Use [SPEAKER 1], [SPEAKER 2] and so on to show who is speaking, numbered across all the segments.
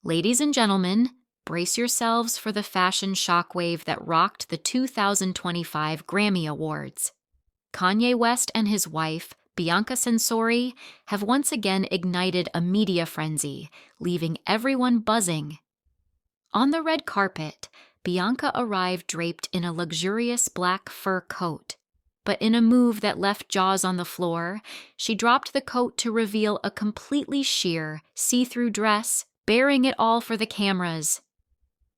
[SPEAKER 1] Ladies and gentlemen, brace yourselves for the fashion shockwave that rocked the 2025 Grammy Awards. Kanye West and his wife, Bianca Censori, have once again ignited a media frenzy, leaving everyone buzzing. On the red carpet, Bianca arrived draped in a luxurious black fur coat. But in a move that left jaws on the floor, she dropped the coat to reveal a completely sheer, see-through dress, bearing it all for the cameras.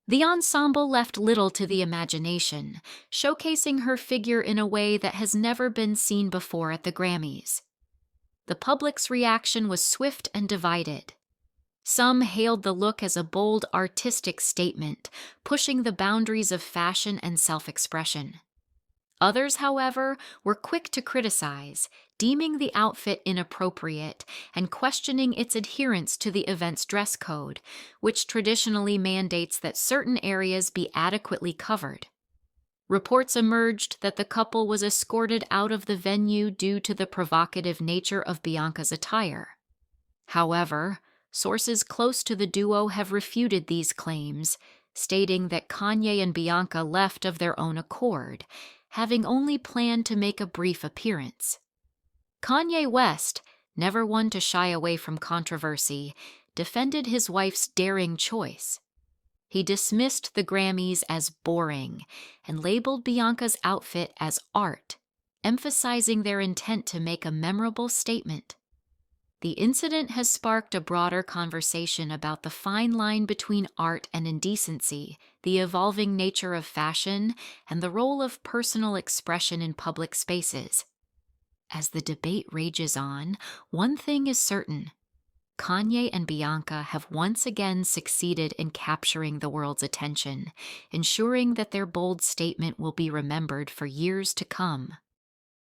[SPEAKER 1] The ensemble left little to the imagination, showcasing her figure in a way that has never been seen before at the Grammys. The public's reaction was swift and divided. Some hailed the look as a bold artistic statement, pushing the boundaries of fashion and self-expression. Others, however, were quick to criticize, deeming the outfit inappropriate and questioning its adherence to the event's dress code, which traditionally mandates that certain areas be adequately covered. Reports emerged that the couple was escorted out of the venue due to the provocative nature of Bianca's attire. However, sources close to the duo have refuted these claims, stating that Kanye and Bianca left of their own accord, having only planned to make a brief appearance. Kanye West, never one to shy away from controversy, defended his wife's daring choice. He dismissed the Grammys as boring and labeled Bianca's outfit as art, emphasizing their intent to make a memorable statement. The incident has sparked a broader conversation about the fine line between art and indecency, the evolving nature of fashion, and the role of personal expression in public spaces. As the debate rages on, one thing is certain: Kanye and Bianca have once again succeeded in capturing the world's attention, ensuring that their bold statement will be remembered for years to come.